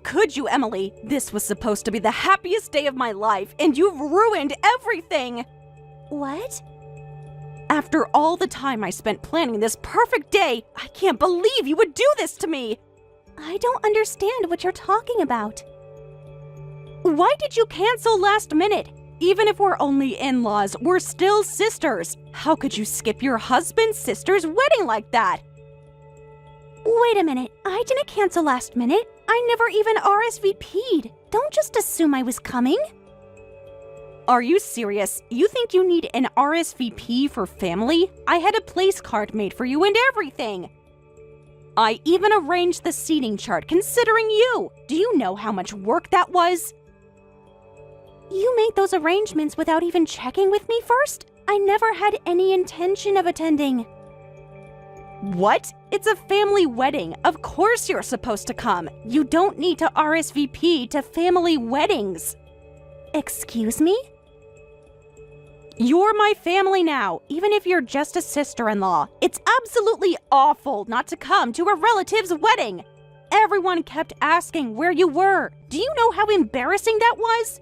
could you, Emily? This was supposed to be the happiest day of my life, and you've ruined everything! What? After all the time I spent planning this perfect day, I can't believe you would do this to me! I don't understand what you're talking about. Why did you cancel last minute? Even if we're only in-laws, we're still sisters. How could you skip your husband's sister's wedding like that? Wait a minute, I didn't cancel last minute. I never even RSVP'd. Don't just assume I was coming. Are you serious? You think you need an RSVP for family? I had a place card made for you and everything. I even arranged the seating chart considering you. Do you know how much work that was? You made those arrangements without even checking with me first? I never had any intention of attending. What? It's a family wedding. Of course you're supposed to come. You don't need to RSVP to family weddings. Excuse me? You're my family now, even if you're just a sister-in-law. It's absolutely awful not to come to a relative's wedding. Everyone kept asking where you were. Do you know how embarrassing that was?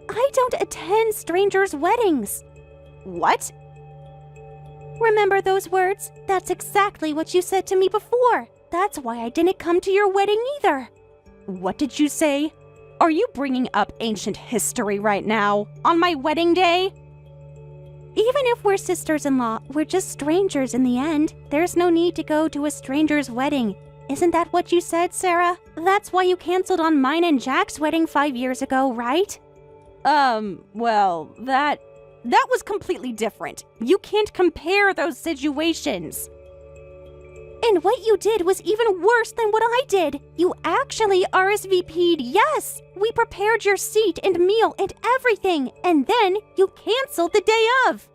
I don't attend strangers' weddings. What? Remember those words? That's exactly what you said to me before. That's why I didn't come to your wedding either. What did you say? Are you bringing up ancient history right now, on my wedding day? Even if we're sisters-in-law, we're just strangers in the end. There's no need to go to a stranger's wedding. Isn't that what you said, Sarah? That's why you canceled on mine and Jack's wedding 5 years ago, right? Well, that was completely different. You can't compare those situations. And what you did was even worse than what I did. You actually RSVP'd, yes! We prepared your seat and meal and everything, and then you canceled the day of.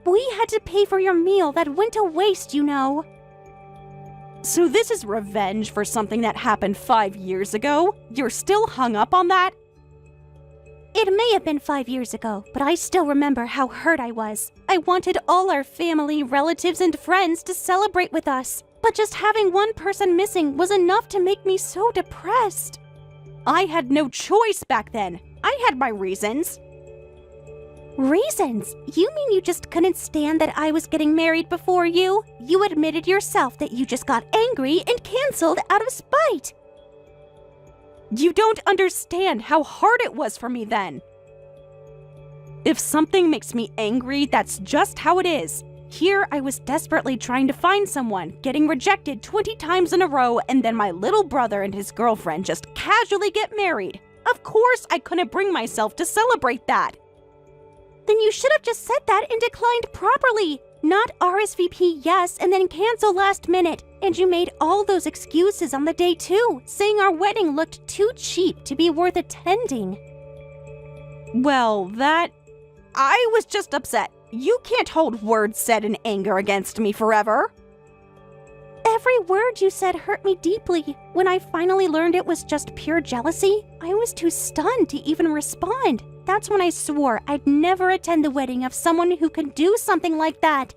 We had to pay for your meal that went to waste, you know. So this is revenge for something that happened 5 years ago? You're still hung up on that? It may have been 5 years ago, but I still remember how hurt I was. I wanted all our family, relatives, and friends to celebrate with us. But just having one person missing was enough to make me so depressed. I had no choice back then. I had my reasons. Reasons? You mean you just couldn't stand that I was getting married before you? You admitted yourself that you just got angry and canceled out of spite. You don't understand how hard it was for me then. If something makes me angry, that's just how it is. Here, I was desperately trying to find someone, getting rejected 20 times in a row, and then my little brother and his girlfriend just casually get married. Of course, I couldn't bring myself to celebrate that. Then you should have just said that and declined properly. Not RSVP yes and then cancel last minute. And you made all those excuses on the day too, saying our wedding looked too cheap to be worth attending. Well, I was just upset. You can't hold words said in anger against me forever. Every word you said hurt me deeply. When I finally learned it was just pure jealousy, I was too stunned to even respond. That's when I swore I'd never attend the wedding of someone who could do something like that.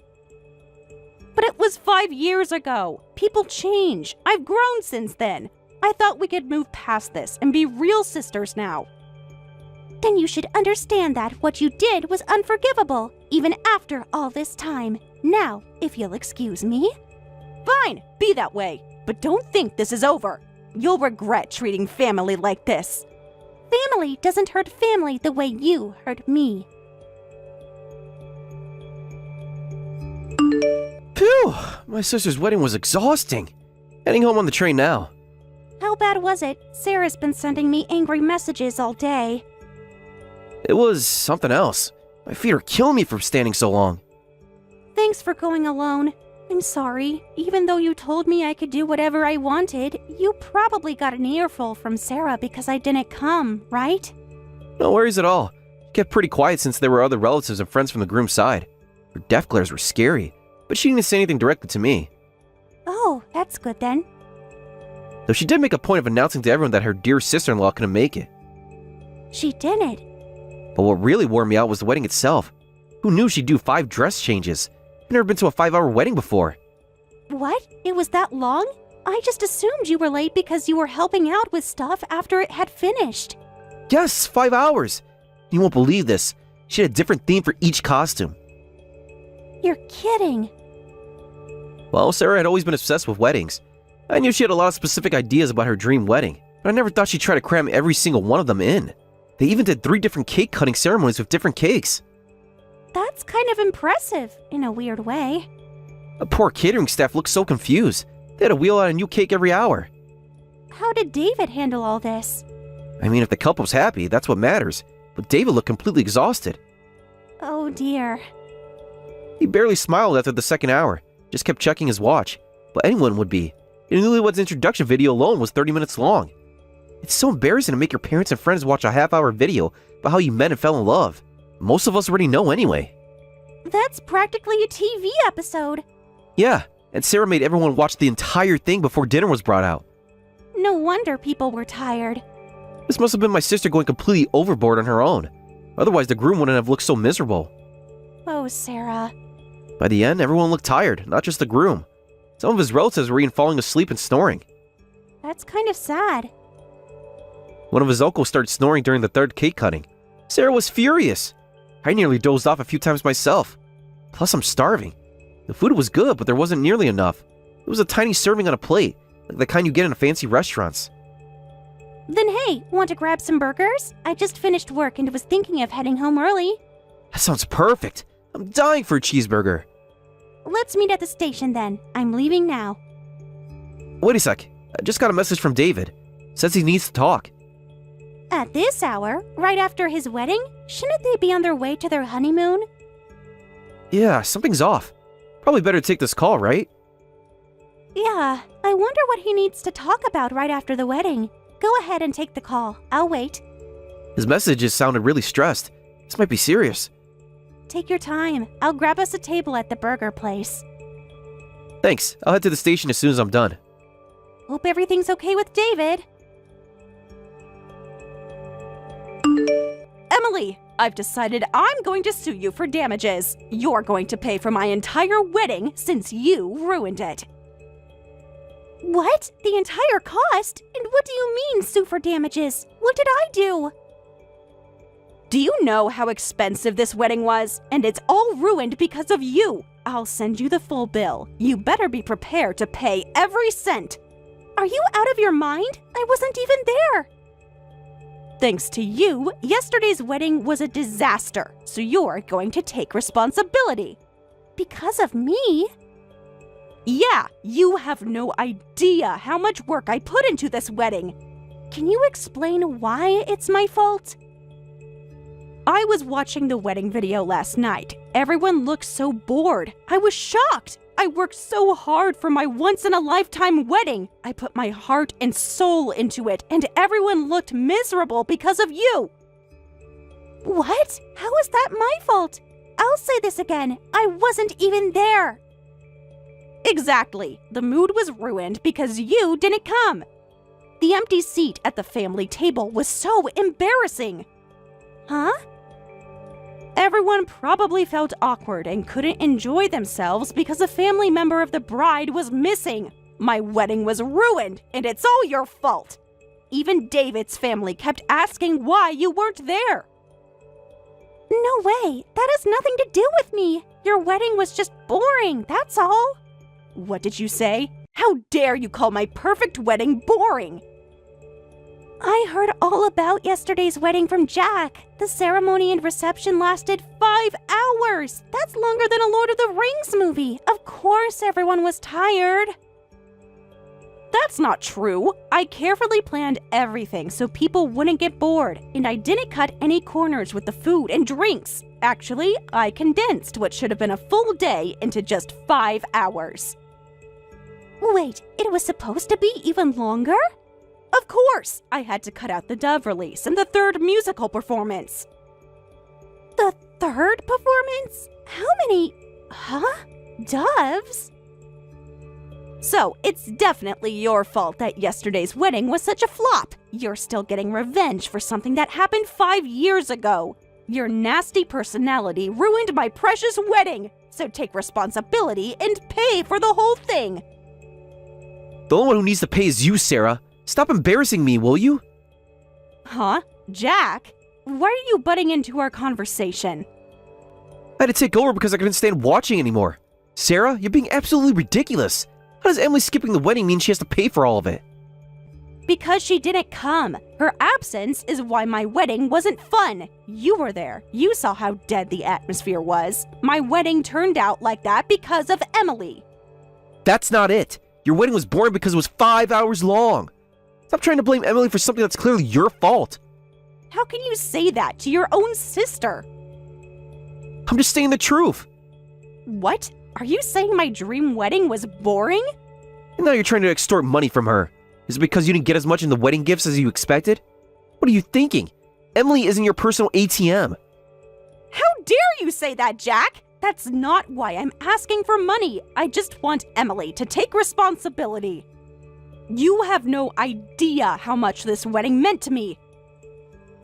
But it was 5 years ago. People change. I've grown since then. I thought we could move past this and be real sisters now. Then you should understand that what you did was unforgivable, even after all this time. Now, if you'll excuse me. Fine, be that way. But don't think this is over. You'll regret treating family like this. Family doesn't hurt family the way you hurt me. Phew! My sister's wedding was exhausting. Heading home on the train now. How bad was it? Sarah's been sending me angry messages all day. It was something else. My feet are killing me from standing so long. Thanks for going alone. I'm sorry. Even though you told me I could do whatever I wanted, you probably got an earful from Sarah because I didn't come, right? No worries at all. She kept pretty quiet since there were other relatives and friends from the groom's side. Her death glares were scary, but she didn't say anything directly to me. Oh, that's good then. Though she did make a point of announcing to everyone that her dear sister-in-law couldn't make it. She didn't. But what really wore me out was the wedding itself. Who knew she'd do 5 dress changes? I've never been to a 5-hour wedding before. What? It was that long? I just assumed you were late because you were helping out with stuff after it had finished. Yes, 5 hours. You won't believe this. She had a different theme for each costume. You're kidding. Well, Sarah had always been obsessed with weddings. I knew she had a lot of specific ideas about her dream wedding, but I never thought she'd try to cram every single one of them in. They even did 3 different cake cutting ceremonies with different cakes. That's kind of impressive, in a weird way. The poor catering staff looked so confused. They had to wheel out a new cake every hour. How did David handle all this? I mean, if the couple was happy, that's what matters. But David looked completely exhausted. Oh dear. He barely smiled after the second hour, just kept checking his watch. But anyone would be. The newlyweds introduction video alone was 30 minutes long. It's so embarrassing to make your parents and friends watch a half-hour video about how you met and fell in love. Most of us already know anyway. That's practically a TV episode. Yeah, and Sarah made everyone watch the entire thing before dinner was brought out. No wonder people were tired. This must have been my sister going completely overboard on her own. Otherwise, the groom wouldn't have looked so miserable. Oh, Sarah. By the end, everyone looked tired, not just the groom. Some of his relatives were even falling asleep and snoring. That's kind of sad. One of his uncles started snoring during the third cake cutting. Sarah was furious. I nearly dozed off a few times myself. Plus, I'm starving. The food was good, but there wasn't nearly enough. It was a tiny serving on a plate, like the kind you get in fancy restaurants. Then hey, want to grab some burgers? I just finished work and was thinking of heading home early. That sounds perfect. I'm dying for a cheeseburger. Let's meet at the station then. I'm leaving now. Wait a sec. I just got a message from David. Says he needs to talk. At this hour, right after his wedding, shouldn't they be on their way to their honeymoon? Yeah, something's off. Probably better take this call, right? Yeah, I wonder what he needs to talk about right after the wedding. Go ahead and take the call. I'll wait. His messages sounded really stressed. This might be serious. Take your time. I'll grab us a table at the burger place. Thanks. I'll head to the station as soon as I'm done. Hope everything's okay with David. Emily, I've decided I'm going to sue you for damages. You're going to pay for my entire wedding since you ruined it. What? The entire cost? And what do you mean, sue for damages? What did I do? Do you know how expensive this wedding was? And it's all ruined because of you. I'll send you the full bill. You better be prepared to pay every cent. Are you out of your mind? I wasn't even there. Thanks to you, yesterday's wedding was a disaster, so you're going to take responsibility. Because of me? Yeah, you have no idea how much work I put into this wedding. Can you explain why it's my fault? I was watching the wedding video last night. Everyone looked so bored. I was shocked. I worked so hard for my once-in-a-lifetime wedding. I put my heart and soul into it, and everyone looked miserable because of you. What? How is that my fault? I'll say this again. I wasn't even there. Exactly. The mood was ruined because you didn't come. The empty seat at the family table was so embarrassing. Huh? Everyone probably felt awkward and couldn't enjoy themselves because a family member of the bride was missing. My wedding was ruined, and it's all your fault. Even David's family kept asking why you weren't there. No way. That has nothing to do with me. Your wedding was just boring, that's all. What did you say? How dare you call my perfect wedding boring? I heard all about yesterday's wedding from Jack. The ceremony and reception lasted 5 hours. That's longer than a Lord of the Rings movie. Of course everyone was tired. That's not true. I carefully planned everything so people wouldn't get bored, and I didn't cut any corners with the food and drinks. Actually, I condensed what should have been a full day into just 5 hours. Wait, it was supposed to be even longer? Of course! I had to cut out the Dove release and the third musical performance. The third performance? How many? Doves? So, it's definitely your fault that yesterday's wedding was such a flop. You're still getting revenge for something that happened 5 years ago. Your nasty personality ruined my precious wedding, so take responsibility and pay for the whole thing. The only one who needs to pay is you, Sarah. Stop embarrassing me, will you? Huh? Jack? Why are you butting into our conversation? I had to take over because I couldn't stand watching anymore. Sarah, you're being absolutely ridiculous. How does Emily skipping the wedding mean she has to pay for all of it? Because she didn't come. Her absence is why my wedding wasn't fun. You were there. You saw how dead the atmosphere was. My wedding turned out like that because of Emily. That's not it. Your wedding was boring because it was 5 hours long. Stop trying to blame Emily for something that's clearly your fault. How can you say that to your own sister? I'm just saying the truth. What? Are you saying my dream wedding was boring? And now you're trying to extort money from her. Is it because you didn't get as much in the wedding gifts as you expected? What are you thinking? Emily isn't your personal ATM. How dare you say that, Jack? That's not why I'm asking for money. I just want Emily to take responsibility. You have no idea how much this wedding meant to me.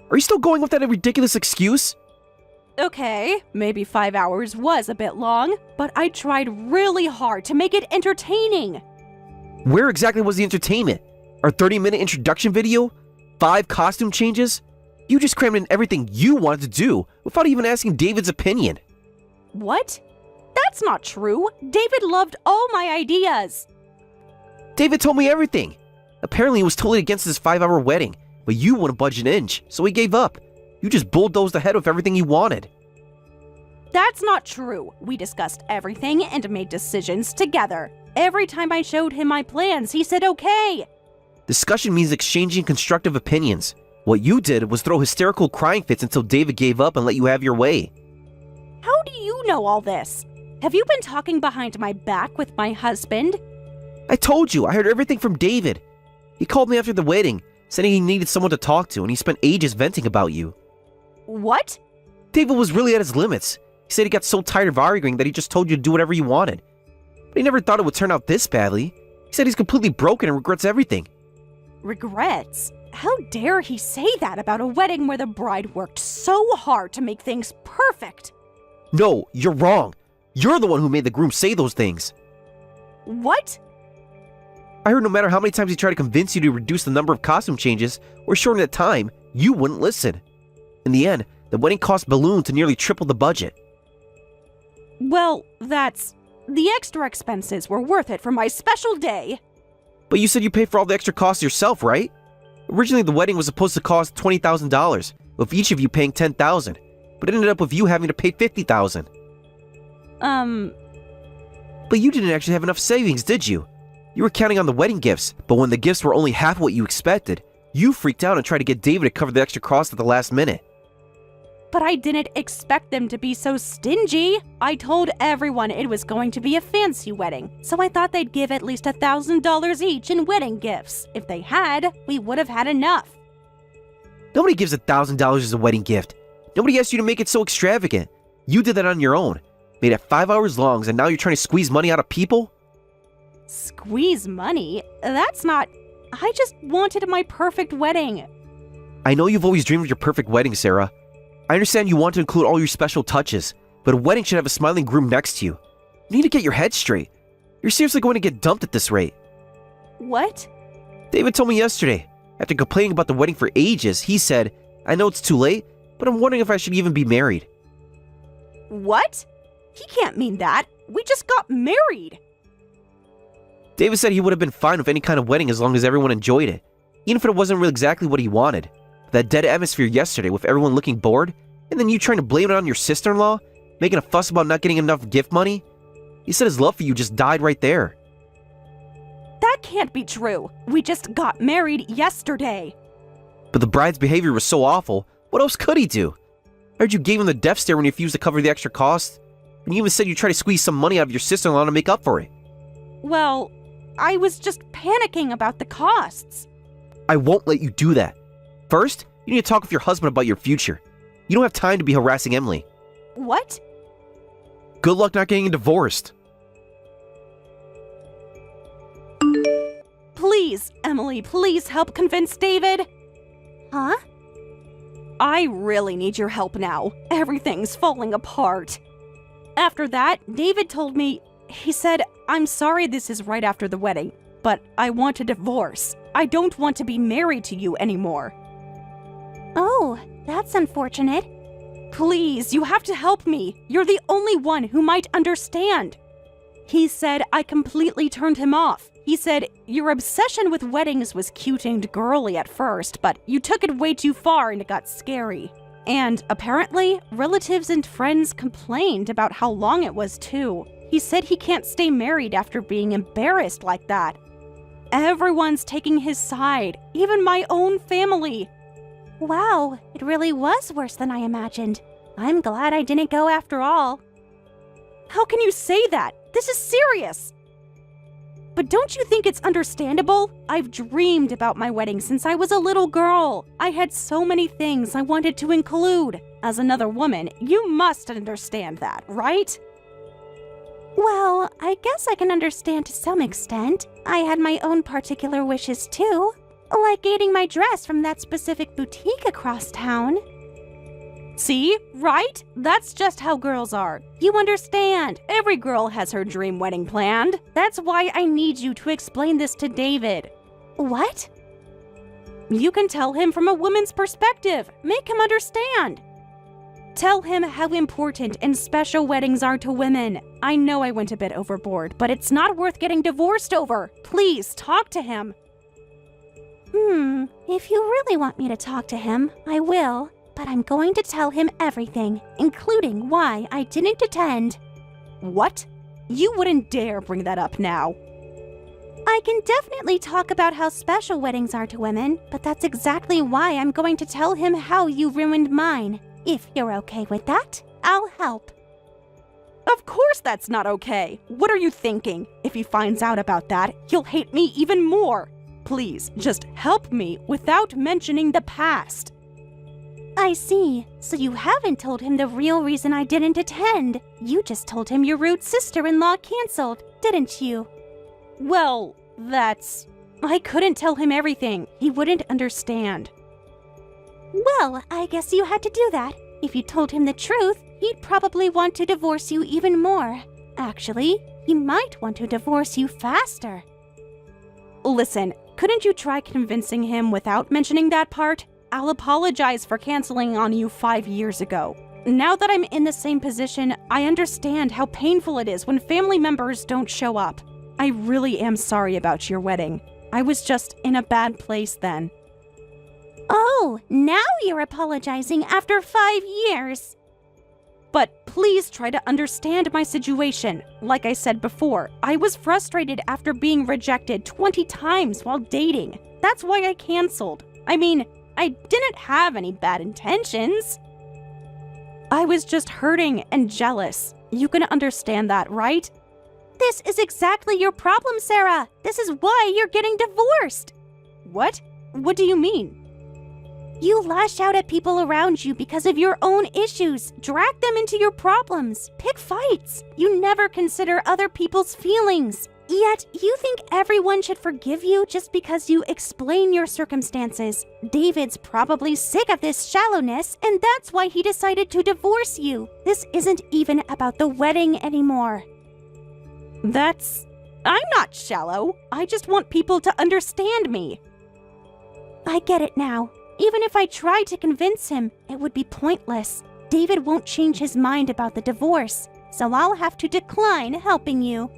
Are you still going with that ridiculous excuse? Okay, maybe 5 hours was a bit long, but I tried really hard to make it entertaining. Where exactly was the entertainment? Our 30-minute introduction video? 5 costume changes? You just crammed in everything you wanted to do without even asking David's opinion. What? That's not true. David loved all my ideas. David told me everything. Apparently he was totally against this 5-hour wedding, but you wouldn't budge an inch, so he gave up. You just bulldozed ahead with everything you wanted. That's not true. We discussed everything and made decisions together. Every time I showed him my plans, he said okay. Discussion means exchanging constructive opinions. What you did was throw hysterical crying fits until David gave up and let you have your way. How do you know all this? Have you been talking behind my back with my husband? I told you, I heard everything from David. He called me after the wedding, saying he needed someone to talk to, and he spent ages venting about you. What? David was really at his limits. He said he got so tired of arguing that he just told you to do whatever you wanted. But he never thought it would turn out this badly. He said he's completely broken and regrets everything. Regrets? How dare he say that about a wedding where the bride worked so hard to make things perfect? No, you're wrong. You're the one who made the groom say those things. What? I heard no matter how many times he tried to convince you to reduce the number of costume changes or shorten the time, you wouldn't listen. In the end, the wedding cost ballooned to nearly triple the budget. Well, the extra expenses were worth it for my special day. But you said you paid for all the extra costs yourself, right? Originally, the wedding was supposed to cost $20,000, with each of you paying $10,000, but it ended up with you having to pay $50,000. But you didn't actually have enough savings, did you? You were counting on the wedding gifts, but when the gifts were only half what you expected, you freaked out and tried to get David to cover the extra cost at the last minute. But I didn't expect them to be so stingy. I told everyone it was going to be a fancy wedding, so I thought they'd give at least $1,000 each in wedding gifts. If they had, we would have had enough. Nobody gives $1,000 as a wedding gift. Nobody asked you to make it so extravagant. You did that on your own. Made it 5 hours long, and now you're trying to squeeze money out of people? Squeeze money? That's not... I just wanted my perfect wedding. I know you've always dreamed of your perfect wedding, Sarah. I understand you want to include all your special touches, but a wedding should have a smiling groom next to you. You need to get your head straight. You're seriously going to get dumped at this rate. What? David told me yesterday. After complaining about the wedding for ages, he said, I know it's too late, but I'm wondering if I should even be married. What? He can't mean that. We just got married. David said he would have been fine with any kind of wedding as long as everyone enjoyed it, even if it wasn't really exactly what he wanted. That dead atmosphere yesterday with everyone looking bored, and then you trying to blame it on your sister-in-law, making a fuss about not getting enough gift money? He said his love for you just died right there. That can't be true. We just got married yesterday. But the bride's behavior was so awful, what else could he do? I heard you gave him the death stare when he refused to cover the extra cost, and you even said you tried to squeeze some money out of your sister-in-law to make up for it. Well, I was just panicking about the costs. I won't let you do that. First, you need to talk with your husband about your future. You don't have time to be harassing Emily. What? Good luck not getting divorced. Please, Emily, please help convince David. Huh? I really need your help now. Everything's falling apart. After that, David told me, he said, I'm sorry this is right after the wedding, but I want a divorce. I don't want to be married to you anymore. Oh, that's unfortunate. Please, you have to help me. You're the only one who might understand. He said I completely turned him off. He said, your obsession with weddings was cute and girly at first, but you took it way too far and it got scary. And apparently, relatives and friends complained about how long it was too. He said he can't stay married after being embarrassed like that. Everyone's taking his side, even my own family. Wow, it really was worse than I imagined. I'm glad I didn't go after all. How can you say that? This is serious. But don't you think it's understandable? I've dreamed about my wedding since I was a little girl. I had so many things I wanted to include. As another woman, you must understand that, right? Well, I guess I can understand to some extent. I had my own particular wishes too, like getting my dress from that specific boutique across town. See? Right? That's just how girls are. You understand. Every girl has her dream wedding planned. That's why I need you to explain this to David. What? You can tell him from a woman's perspective. Make him understand. Tell him how important and special weddings are to women. I know I went a bit overboard, but it's not worth getting divorced over. Please, talk to him. If you really want me to talk to him, I will. But I'm going to tell him everything, including why I didn't attend. What? You wouldn't dare bring that up now. I can definitely talk about how special weddings are to women, but that's exactly why I'm going to tell him how you ruined mine. If you're okay with that, I'll help. Of course that's not okay. What are you thinking? If he finds out about that, he'll hate me even more. Please, just help me without mentioning the past. I see. So you haven't told him the real reason I didn't attend. You just told him your rude sister-in-law canceled, didn't you? Well, I couldn't tell him everything. He wouldn't understand. Well, I guess you had to do that. If you told him the truth, he'd probably want to divorce you even more. Actually, he might want to divorce you faster. Listen, couldn't you try convincing him without mentioning that part? I'll apologize for canceling on you 5 years ago. Now that I'm in the same position, I understand how painful it is when family members don't show up. I really am sorry about your wedding. I was just in a bad place then. Oh, now you're apologizing after 5 years. But please try to understand my situation. Like I said before, I was frustrated after being rejected 20 times while dating. That's why I canceled. I mean, I didn't have any bad intentions. I was just hurting and jealous. You can understand that, right? This is exactly your problem, Sarah. This is why you're getting divorced. What? What do you mean? You lash out at people around you because of your own issues. Drag them into your problems. Pick fights. You never consider other people's feelings. Yet, you think everyone should forgive you just because you explain your circumstances. David's probably sick of this shallowness, and that's why he decided to divorce you. This isn't even about the wedding anymore. I'm not shallow. I just want people to understand me. I get it now. Even if I tried to convince him, it would be pointless. David won't change his mind about the divorce, so I'll have to decline helping you.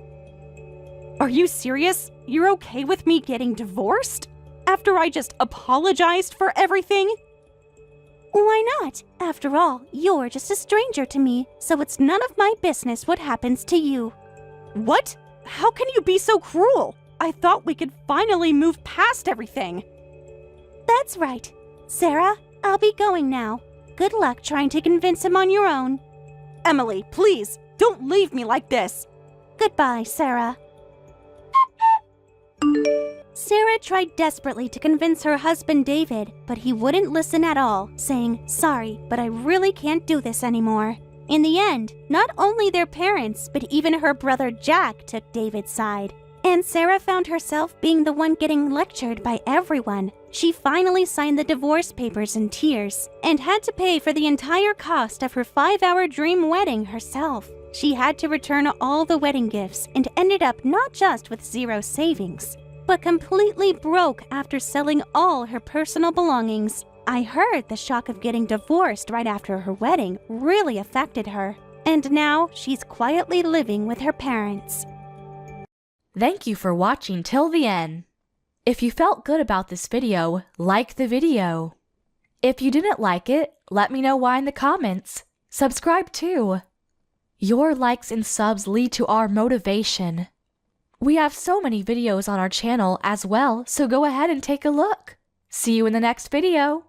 Are you serious? You're okay with me getting divorced? After I just apologized for everything? Why not? After all, you're just a stranger to me, so it's none of my business what happens to you. What? How can you be so cruel? I thought we could finally move past everything. That's right. Sarah, I'll be going now. Good luck trying to convince him on your own. Emily, please, don't leave me like this. Goodbye, Sarah. Sarah tried desperately to convince her husband David, but he wouldn't listen at all, saying, "Sorry, but I really can't do this anymore." In the end, not only their parents, but even her brother Jack took David's side. And Sarah found herself being the one getting lectured by everyone. She finally signed the divorce papers in tears and had to pay for the entire cost of her 5-hour dream wedding herself. She had to return all the wedding gifts and ended up not just with zero savings, but completely broke after selling all her personal belongings. I heard the shock of getting divorced right after her wedding really affected her, and now she's quietly living with her parents. Thank you for watching till the end. If you felt good about this video, like the video. If you didn't like it, let me know why in the comments. Subscribe too. Your likes and subs lead to our motivation. We have so many videos on our channel as well, so go ahead and take a look. See you in the next video.